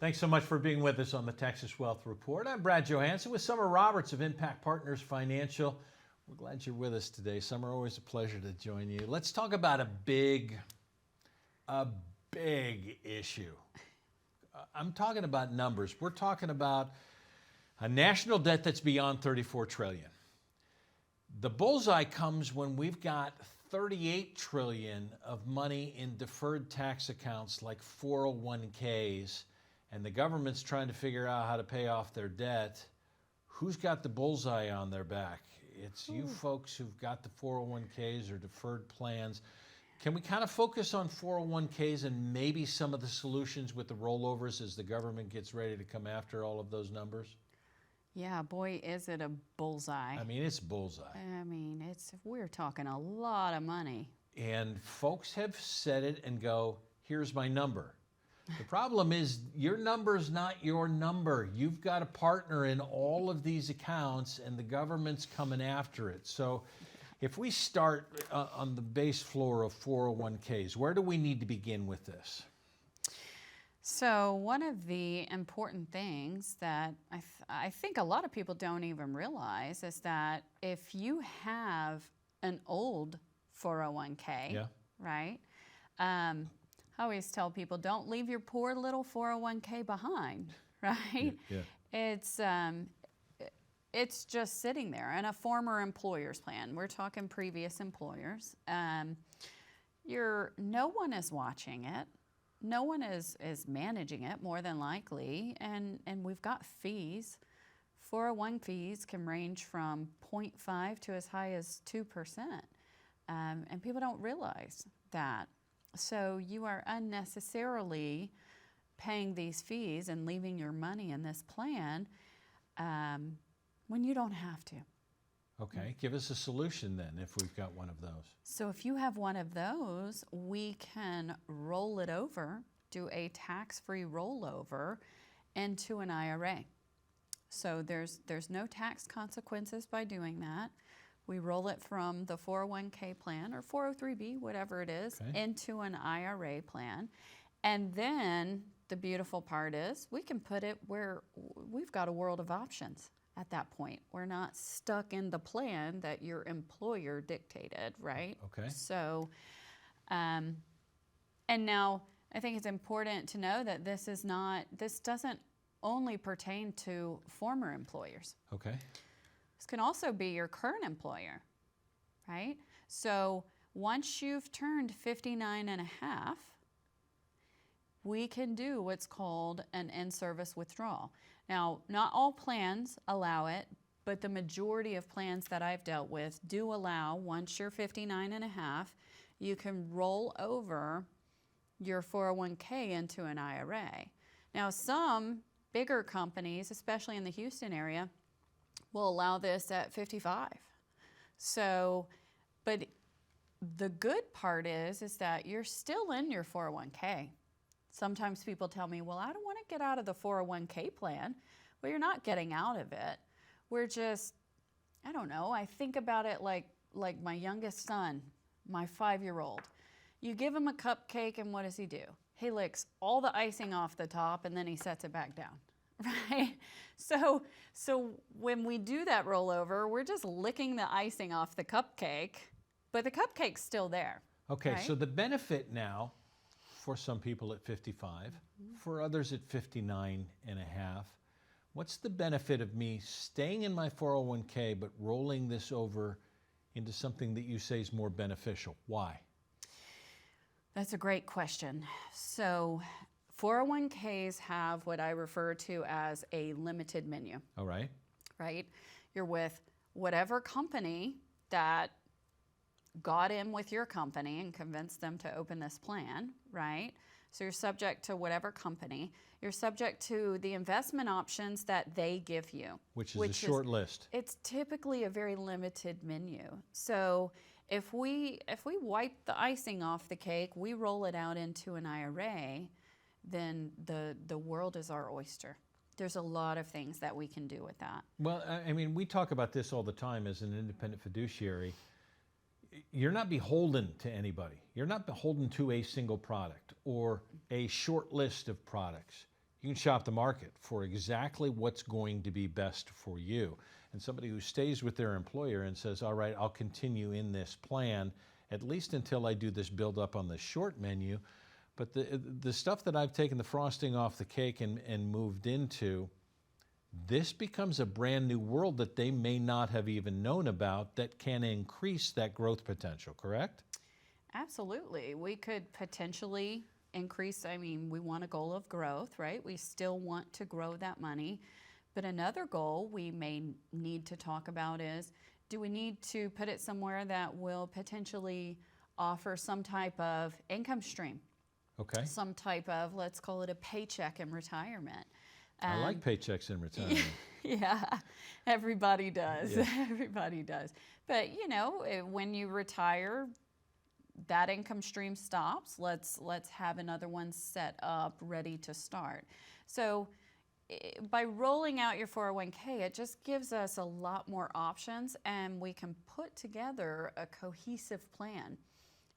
Thanks so much for being with us on the Texas Wealth Report. I'm Brad Johansson with Summer Roberts of Impact Partners Financial. We're glad you're with us today. Summer, always a pleasure to join you. Let's talk about a big issue. I'm talking about numbers. We're talking about a national debt that's beyond $34 trillion. The bullseye comes when we've got $38 trillion of money in deferred tax accounts like 401ks, and the government's trying to figure out how to pay off their debt. Who's got the bullseye on their back? It's you folks who've got the 401ks or deferred plans. Can we kind of focus on 401ks and maybe some of the solutions with the rollovers as the government gets ready to come after all of those numbers? Yeah, boy, is it a bullseye. I mean, it's bullseye. We're talking a lot of money. And folks have said it and go, here's my number. The problem is your number's not your number. You've got a partner in all of these accounts and the government's coming after it. So if we start on the base floor of 401ks, where do we need to begin with this? So one of the important things that I think a lot of people don't even realize is that if you have an old 401k, right? I always tell people, don't leave your poor little 401k behind, right? It's just sitting there. And a former employer's plan, we're talking previous employers, no one is watching it. No one is managing it, more than likely, and we've got fees. 401 fees can range from 0.5 to as high as 2%, and people don't realize that. So you are unnecessarily paying these fees and leaving your money in this plan when you don't have to. Okay, give us a solution then if we've got one of those. So if you have one of those, we can roll it over, do a tax-free rollover into an IRA. So there's no tax consequences by doing that. We roll it from the 401k plan or 403b, whatever it is, into an IRA plan. And then the beautiful part is we can put it where we've got a world of options. At that point, we're not stuck in the plan that your employer dictated, right? Okay. So, and now I think it's important to know that this doesn't only pertain to former employers. Okay. This can also be your current employer, right? So once you've turned 59 and a half, we can do what's called an in-service withdrawal. Now, not all plans allow it, but the majority of plans that I've dealt with do allow, once you're 59 and a half, you can roll over your 401k into an IRA. Now, some bigger companies, especially in the Houston area, will allow this at 55. So, but the good part is that you're still in your 401k. Sometimes people tell me, well, I don't want to get out of the 401k plan. Well, you're not getting out of it. We're just, I don't know, I think about it like my youngest son, my 5-year-old. You give him a cupcake and what does he do? He licks all the icing off the top and then he sets it back down, right? So when we do that rollover, we're just licking the icing off the cupcake, but the cupcake's still there. Okay, right? So the benefit now for some people at 55, for others at 59 and a half, what's the benefit of me staying in my 401k but rolling this over into something that you say is more beneficial? Why? That's a great question. So 401ks have what I refer to as a limited menu. All right. Right? You're with whatever company that got in with your company and convinced them to open this plan, right? So you're subject to whatever company. You're subject to the investment options that they give you. Which is a short list. It's typically a very limited menu. So if we wipe the icing off the cake, we roll it out into an IRA, then the world is our oyster. There's a lot of things that we can do with that. Well, I mean, we talk about this all the time as an independent fiduciary. You're not beholden to anybody. You're not beholden to a single product or a short list of products. You can shop the market for exactly what's going to be best for you. And somebody who stays with their employer and says, all right, I'll continue in this plan, at least until I do this build up on the short menu. But the stuff that I've taken the frosting off the cake and moved into, this becomes a brand new world that they may not have even known about that can increase that growth potential, correct? Absolutely. We could potentially increase, I mean, we want a goal of growth, right? We still want to grow that money. But another goal we may need to talk about is, do we need to put it somewhere that will potentially offer some type of income stream? Okay. Some type of, let's call it a paycheck in retirement. I like paychecks in retirement. Yeah, everybody does. Yeah. Everybody does. But, you know, when you retire, that income stream stops. Let's have another one set up, ready to start. So by rolling out your 401k, it just gives us a lot more options, and we can put together a cohesive plan.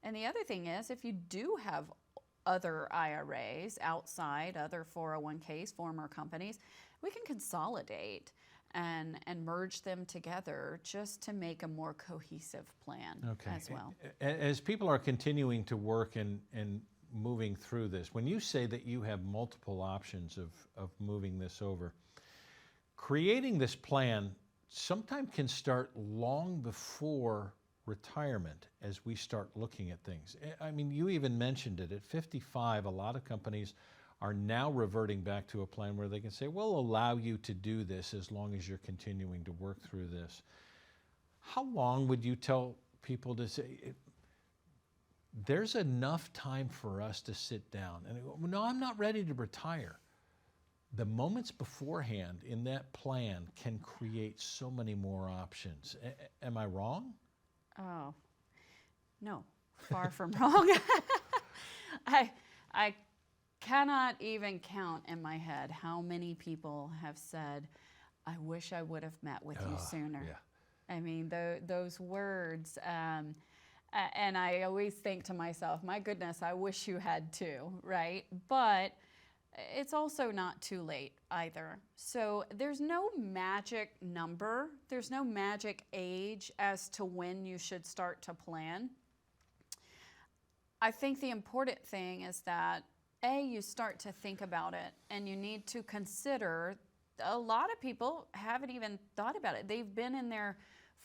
And the other thing is, if you do have other IRAs outside, other 401ks, former companies, we can consolidate and merge them together just to make a more cohesive plan as well. As people are continuing to work and moving through this, when you say that you have multiple options of moving this over, creating this plan sometimes can start long before retirement as we start looking at things. I mean, you even mentioned it. At 55, a lot of companies are now reverting back to a plan where they can say, we'll allow you to do this as long as you're continuing to work through this. How long would you tell people to say, there's enough time for us to sit down and go, no, I'm not ready to retire? The moments beforehand in that plan can create so many more options. Am I wrong? Oh, no, far from wrong. I cannot even count in my head how many people have said, I wish I would have met with you sooner. Yeah. I mean, those words, and I always think to myself, my goodness, I wish you had too, right? But it's also not too late either. So there's no magic number. There's no magic age as to when you should start to plan. I think the important thing is that, you start to think about it, and you need to consider, a lot of people haven't even thought about it. They've been in their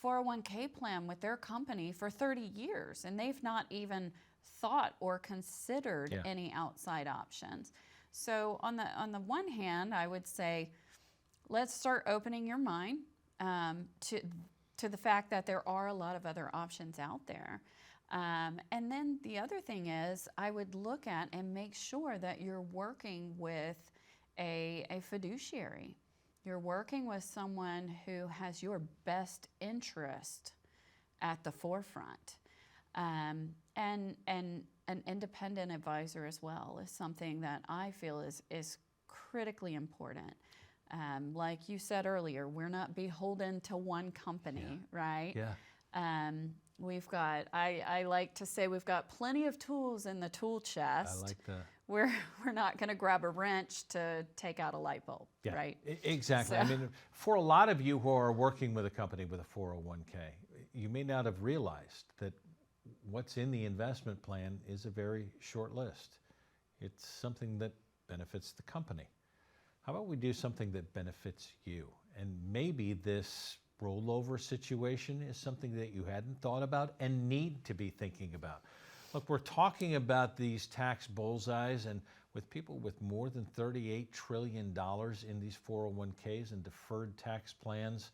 401k plan with their company for 30 years, and they've not even thought or considered any outside options. So on the one hand, I would say, let's start opening your mind to the fact that there are a lot of other options out there. And then the other thing is, I would look at and make sure that you're working with a fiduciary. You're working with someone who has your best interest at the forefront. And an independent advisor as well is something that I feel is critically important. Like you said earlier, we're not beholden to one company, right? Yeah. We've got, I like to say, we've got plenty of tools in the tool chest. I like that. We're not going to grab a wrench to take out a light bulb, right? Exactly. So. I mean, for a lot of you who are working with a company with a 401k, you may not have realized that what's in the investment plan is a very short list. It's something that benefits the company. How about we do something that benefits you? And maybe this rollover situation is something that you hadn't thought about and need to be thinking about. Look, we're talking about these tax bullseyes, and with people with more than $38 trillion in these 401ks and deferred tax plans,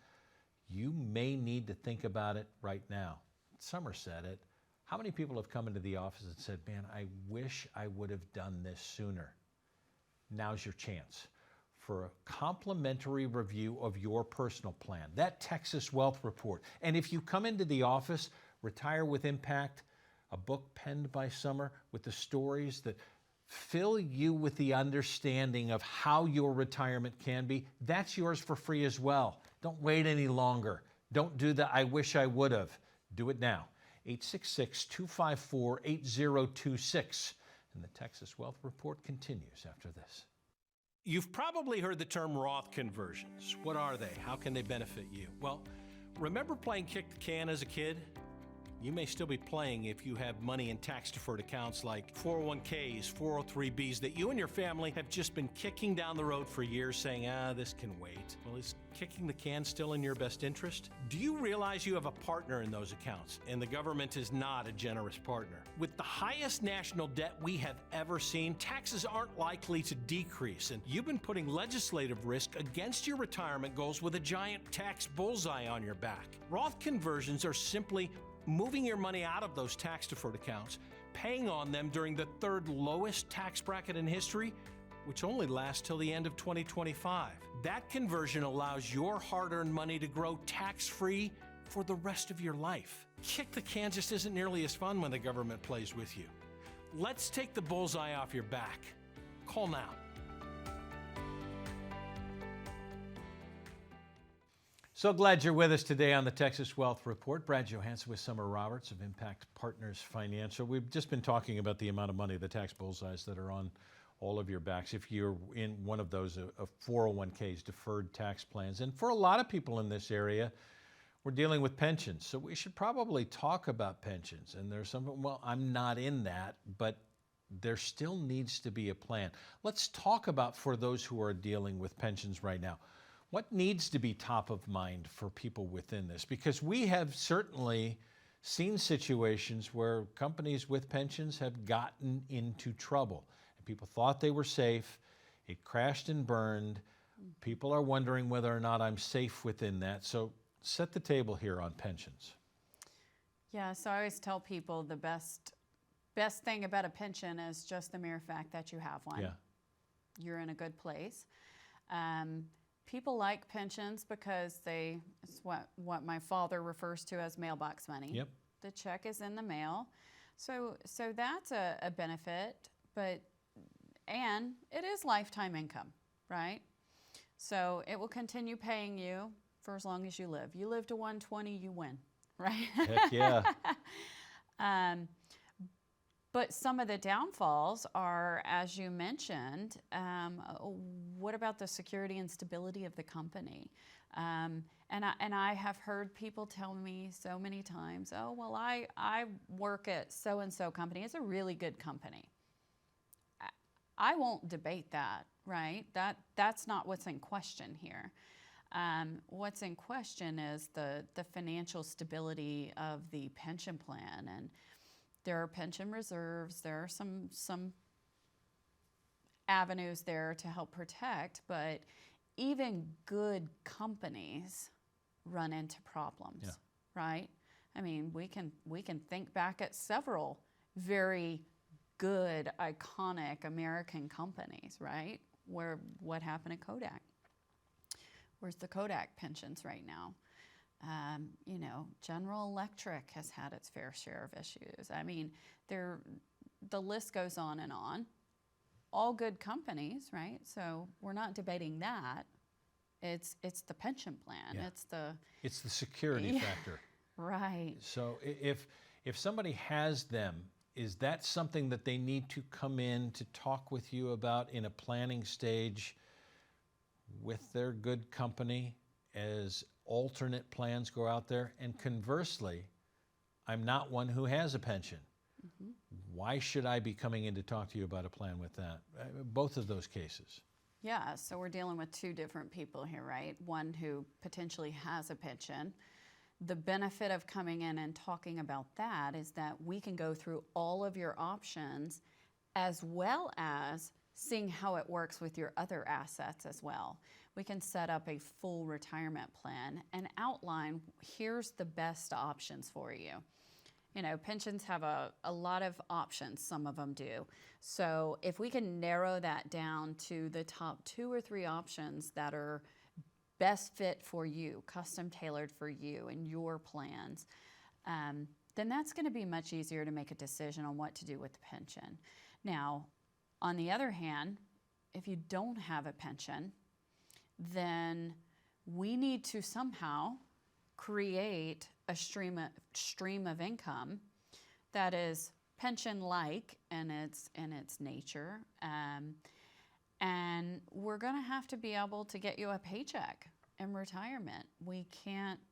you may need to think about it right now. Summer said it. How many people have come into the office and said, man, I wish I would have done this sooner? Now's your chance for a complimentary review of your personal plan, that Texas Wealth Report. And if you come into the office, Retire with Impact, a book penned by Summer with the stories that fill you with the understanding of how your retirement can be, that's yours for free as well. Don't wait any longer. Don't do the I wish I would have. Do it now. 866-254-8026. And the Texas Wealth Report continues after this. You've probably heard the term Roth conversions. What are they? How can they benefit you? Well, remember playing kick the can as a kid? You may still be playing if you have money in tax-deferred accounts like 401ks, 403bs that you and your family have just been kicking down the road for years saying, this can wait. Well, is kicking the can still in your best interest? Do you realize you have a partner in those accounts and the government is not a generous partner? With the highest national debt we have ever seen, taxes aren't likely to decrease, and you've been putting legislative risk against your retirement goals with a giant tax bullseye on your back. Roth conversions are simply moving your money out of those tax-deferred accounts, paying on them during the third lowest tax bracket in history, which only lasts till the end of 2025. That conversion allows your hard-earned money to grow tax-free for the rest of your life. Kick the can just isn't nearly as fun when the government plays with you. Let's take the bullseye off your back. Call now. So glad you're with us today on the Texas Wealth Report. Brad Johansson with Summer Roberts of Impact Partners Financial. We've just been talking about the amount of money, the tax bullseyes that are on all of your backs if you're in one of those of 401ks, deferred tax plans. And for a lot of people in this area, we're dealing with pensions. So we should probably talk about pensions. And there's some, well, I'm not in that, but there still needs to be a plan. Let's talk about for those who are dealing with pensions right now. What needs to be top of mind for people within this? Because we have certainly seen situations where companies with pensions have gotten into trouble. And people thought they were safe. It crashed and burned. People are wondering whether or not I'm safe within that. So set the table here on pensions. Yeah, so I always tell people the best thing about a pension is just the mere fact that you have one. Yeah. You're in a good place. People like pensions because it's what my father refers to as mailbox money. Yep. The check is in the mail. So that's a benefit, and it is lifetime income, right? So it will continue paying you for as long as you live. You live to 120, you win, right? Heck yeah. But some of the downfalls are, as you mentioned, what about the security and stability of the company? And I have heard people tell me so many times, oh, well, I work at so-and-so company. It's a really good company. I won't debate that, right? That's not what's in question here. What's in question is the financial stability of the pension plan, and there are pension reserves. There are some avenues there to help protect, but even good companies run into problems, right? I mean, we can think back at several very good, iconic American companies, right? What happened at Kodak? Where's the Kodak pensions right now? General Electric has had its fair share of issues. I mean, the list goes on and on. All good companies, right? So we're not debating that. It's the pension plan. Yeah. It's the security factor. Right. So if somebody has them, is that something that they need to come in to talk with you about in a planning stage with their good company as alternate plans go out there? And conversely, I'm not one who has a pension. Mm-hmm. Why should I be coming in to talk to you about a plan with that? Both of those cases. Yeah, so we're dealing with two different people here, right? One who potentially has a pension. The benefit of coming in and talking about that is that we can go through all of your options as well as seeing how it works with your other assets as well. We can set up a full retirement plan and outline, here's the best options for you. Pensions have a lot of options, some of them do. So if we can narrow that down to the top 2 or 3 options that are best fit for you, custom tailored for you and your plans, then that's going to be much easier to make a decision on what to do with the pension. Now, on the other hand, if you don't have a pension, then we need to somehow create a stream of income that is pension-like in its nature, And we're going to have to be able to get you a paycheck in retirement.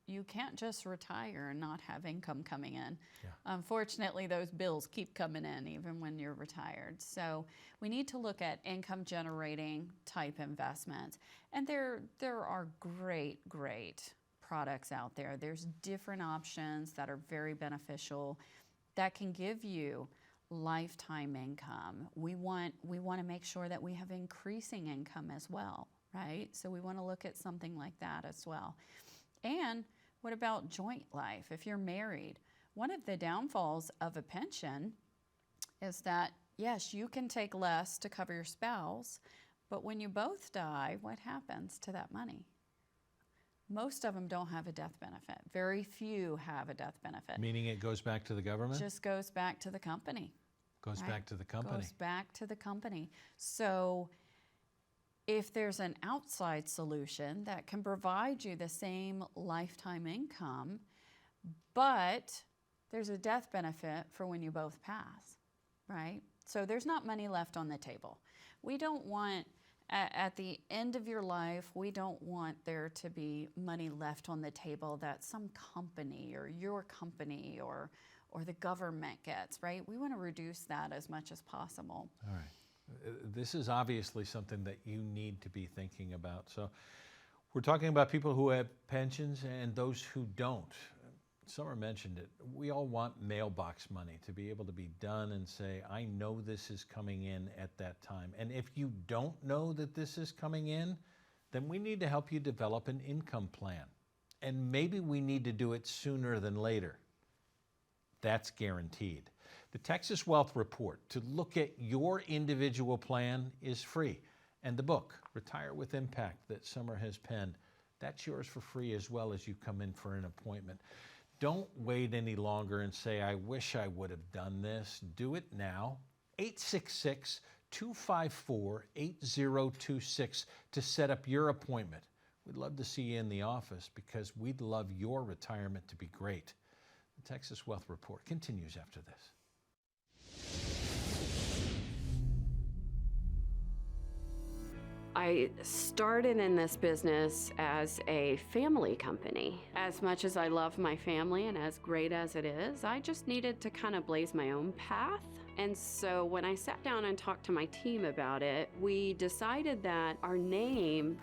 You can't just retire and not have income coming in. Yeah. Unfortunately, those bills keep coming in even when you're retired. So we need to look at income generating type investments. And there are great products out there. There's different options that are very beneficial that can give you lifetime income. We want to make sure that we have increasing income as well, right? So we want to look at something like that as well. And what about joint life? If you're married, one of the downfalls of a pension is that, yes, you can take less to cover your spouse, but when you both die, what happens to that money? Most of them don't have a death benefit. Very few have a death benefit. Meaning it goes back to the government? Just goes back to the company. Goes right? back to the company. Goes back to the company. So if there's an outside solution that can provide you the same lifetime income, but there's a death benefit for when you both pass, right? So there's not money left on the table. We don't want, at the end of your life, we don't want there to be money left on the table that some company or your company or the government gets, right? We want to reduce that as much as possible. All right. This is obviously something that you need to be thinking about. So we're talking about people who have pensions and those who don't. Summer mentioned it. We all want mailbox money to be able to be done and say, I know this is coming in at that time. And if you don't know that this is coming in, then we need to help you develop an income plan. And maybe we need to do it sooner than later. That's guaranteed. The Texas Wealth Report to look at your individual plan is free. And the book, Retire with Impact, that Summer has penned, that's yours for free as well as you come in for an appointment. Don't wait any longer and say, I wish I would have done this. Do it now. 866-254-8026 to set up your appointment. We'd love to see you in the office because we'd love your retirement to be great. The Texas Wealth Report continues after this. I started in this business as a family company. As much as I love my family and as great as it is, I just needed to kind of blaze my own path. And so when I sat down and talked to my team about it, we decided that our name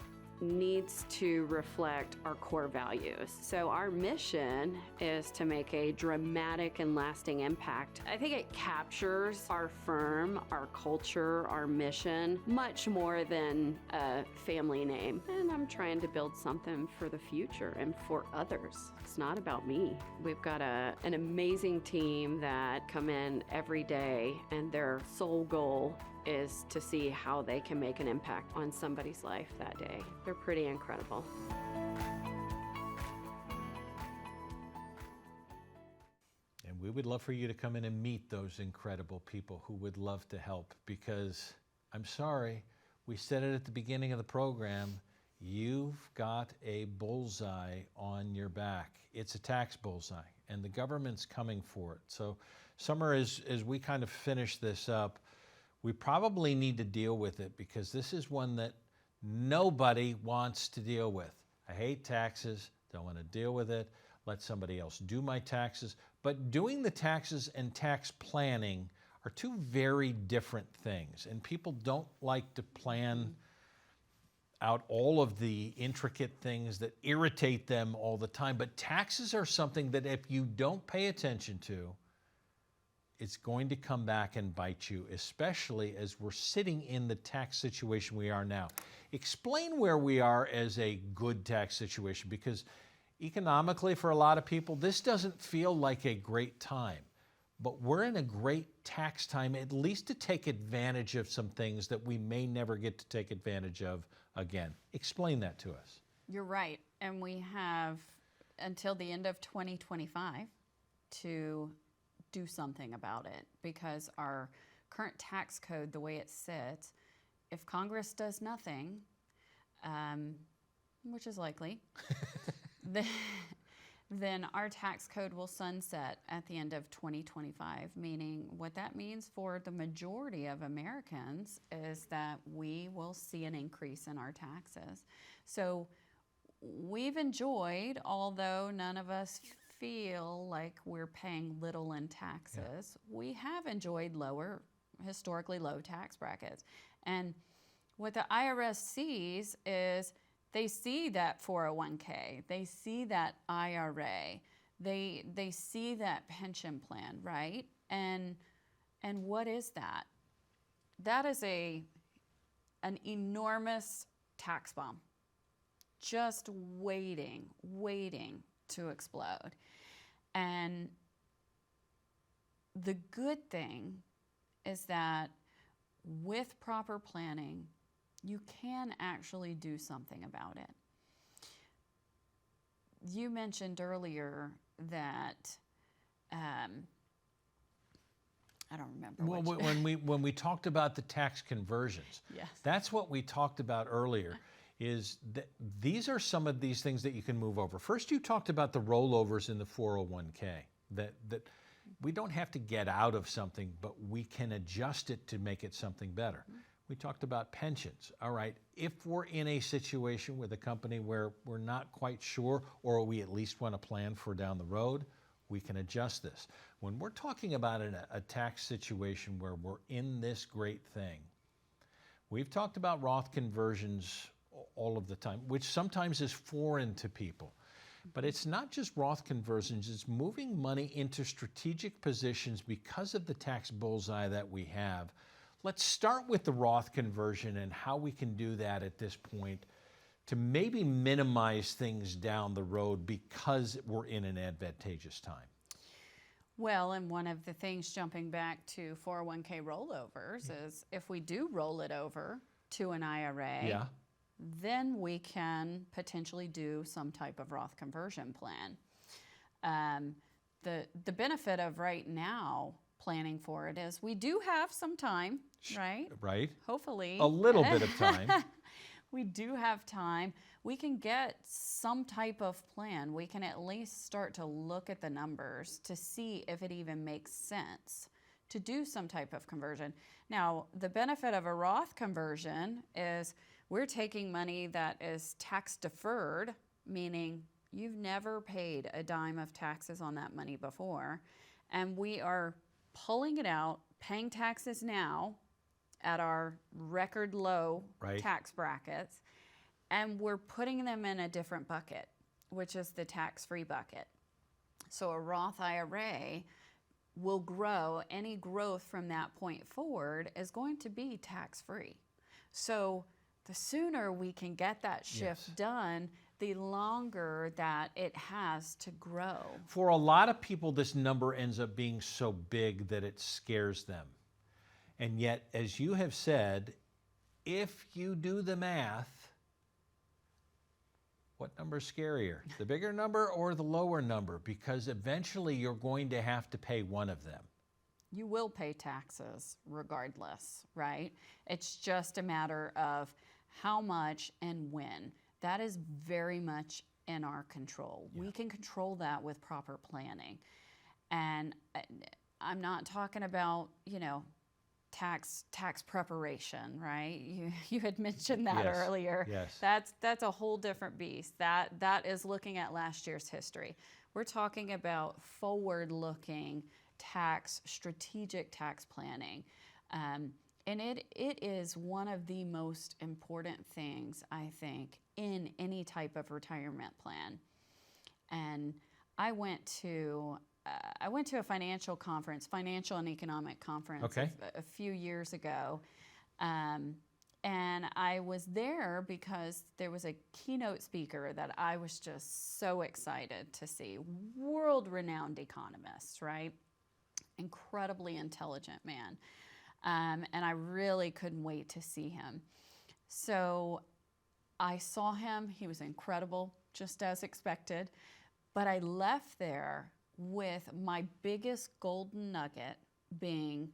needs to reflect our core values. So our mission is to make a dramatic and lasting impact. I think it captures our firm, our culture, our mission, much more than a family name. And I'm trying to build something for the future and for others. It's not about me. We've got an amazing team that come in every day and their sole goal is to see how they can make an impact on somebody's life that day. They're pretty incredible. And we would love for you to come in and meet those incredible people who would love to help because I'm sorry, we said it at the beginning of the program, you've got a bullseye on your back. It's a tax bullseye and the government's coming for it. So Summer, as we kind of finish this up, we probably need to deal with it because this is one that nobody wants to deal with. I hate taxes, don't want to deal with it, let somebody else do my taxes. But doing the taxes and tax planning are two very different things. And people don't like to plan out all of the intricate things that irritate them all the time. But taxes are something that if you don't pay attention to, it's going to come back and bite you, especially as we're sitting in the tax situation we are now. Explain where we are as a good tax situation, because economically for a lot of people, this doesn't feel like a great time. But we're in a great tax time, at least to take advantage of some things that we may never get to take advantage of again. Explain that to us. You're right. And we have until the end of 2025 to do something about it because our current tax code, the way it sits, if Congress does nothing, which is likely, then our tax code will sunset at the end of 2025, meaning what that means for the majority of Americans is that we will see an increase in our taxes. So we've enjoyed, although none of us feel like we're paying little in taxes, we have enjoyed historically low tax brackets. And what the IRS sees is they see that 401k, they see that IRA, they see that pension plan, right? And what is that? That is an enormous tax bomb, just waiting to explode. And the good thing is that with proper planning, you can actually do something about it. You mentioned earlier that I don't remember. Well, when we talked about the tax conversions, Yes. that's what we talked about earlier. Is that these are some of these things that you can move over. First, you talked about the rollovers in the 401k. That we don't have to get out of something, but we can adjust it to make it something better. We talked about pensions. All right, if we're in a situation with a company where we're not quite sure, or we at least want to plan for down the road, we can adjust this. When we're talking about a tax situation where we're in this great thing, we've talked about Roth conversions all of the time, which sometimes is foreign to people. But it's not just Roth conversions, it's moving money into strategic positions because of the tax bullseye that we have. Let's start with the Roth conversion and how we can do that at this point to maybe minimize things down the road because we're in an advantageous time. Well, and one of the things jumping back to 401k rollovers is if we do roll it over to an IRA, Yeah. then we can potentially do some type of Roth conversion plan. The benefit of right now planning for it is we do have some time, right? Right? Hopefully. A little bit of time. We do have time. We can get some type of plan. We can at least start to look at the numbers to see if it even makes sense to do some type of conversion. Now, the benefit of a Roth conversion is we're taking money that is tax deferred, meaning you've never paid a dime of taxes on that money before, and we are pulling it out, paying taxes now at our record low Right. tax brackets, and we're putting them in a different bucket, which is the tax-free bucket. So a Roth IRA will grow. Any growth from that point forward is going to be tax-free. So the sooner we can get that shift Yes. done, the longer that it has to grow. For a lot of people, this number ends up being so big that it scares them. And yet, as you have said, if you do the math, what number is scarier? The bigger number or the lower number? Because eventually you're going to have to pay one of them. You will pay taxes regardless, right? It's just a matter of how much and when. That is very much in our control. Yeah. We can control that with proper planning. And I'm not talking about, tax preparation, right? You had mentioned that Yes, earlier. yes. That's a whole different beast. That is looking at last year's history. We're talking about forward-looking strategic tax planning. And it is one of the most important things, I think, in any type of retirement plan. And I went to a financial and economic conference Okay. a few years ago. And I was there because there was a keynote speaker that I was just so excited to see. World-renowned economist, right? Incredibly intelligent man. And I really couldn't wait to see him. So I saw him. He was incredible, just as expected. But I left there with my biggest golden nugget being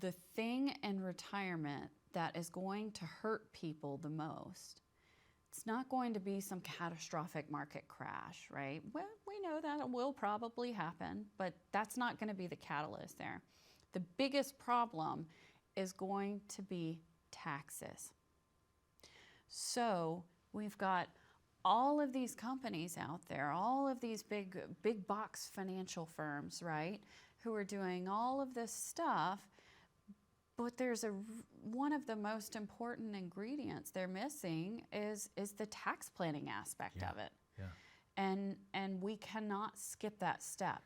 the thing in retirement that is going to hurt people the most It's not going to be some catastrophic market crash, right? Well, we know that it will probably happen, but that's not going to be the catalyst there. The biggest problem is going to be taxes. So we've got all of these companies out there, all of these big box financial firms, right, who are doing all of this stuff, but there's one of the most important ingredients they're missing is the tax planning aspect of it. Yeah. And we cannot skip that step.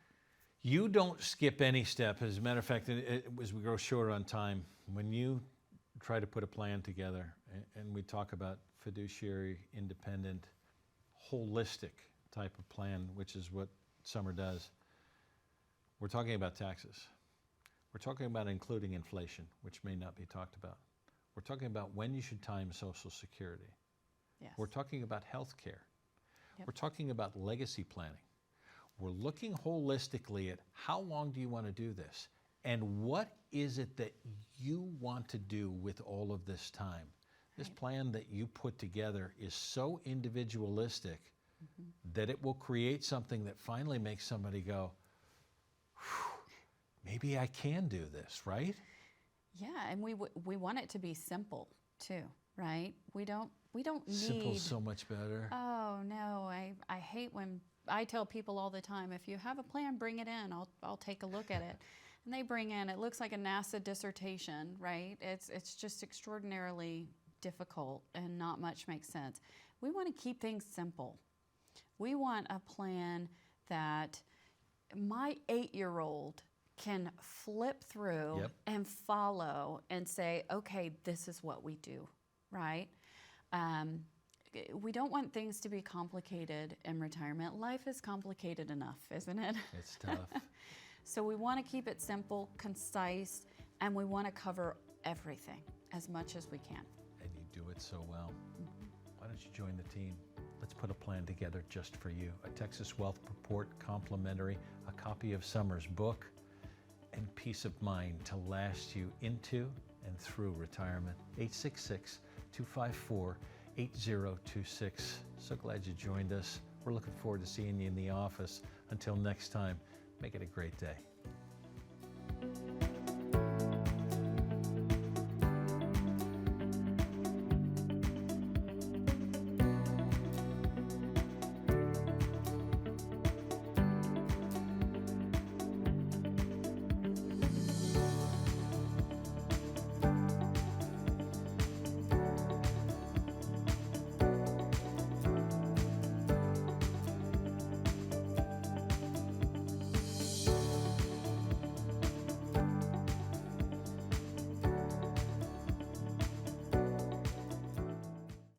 You don't skip any step. As a matter of fact, as we grow short on time, when you try to put a plan together, and we talk about fiduciary, independent, holistic type of plan, which is what Summer does, we're talking about taxes. We're talking about including inflation, which may not be talked about. We're talking about when you should time Social Security. Yes. We're talking about health care. Yep. We're talking about legacy planning. We're looking holistically at how long do you want to do this? And what is it that you want to do with all of this time? This plan that you put together is so individualistic that it will create something that finally makes somebody go, maybe I can do this, right? Yeah, and we want it to be simple too, right? We don't need Simple's so much better. Oh no, I hate when I tell people all the time, if you have a plan, bring it in. I'll take a look at it. And they bring in, it looks like a NASA dissertation, right? It's just extraordinarily difficult and not much makes sense. We want to keep things simple. We want a plan that my 8-year-old can flip through Yep. and follow and say, okay, this is what we do, right? We don't want things to be complicated in retirement. Life is complicated enough, isn't it? It's tough. So we want to keep it simple, concise, and we want to cover everything as much as we can. And you do it so well. Why don't you join the team? Let's put a plan together just for you. A Texas Wealth Report complimentary, a copy of Summer's book, and peace of mind to last you into and through retirement. 866-254-8026. So glad you joined us. We're looking forward to seeing you in the office. Until next time, make it a great day.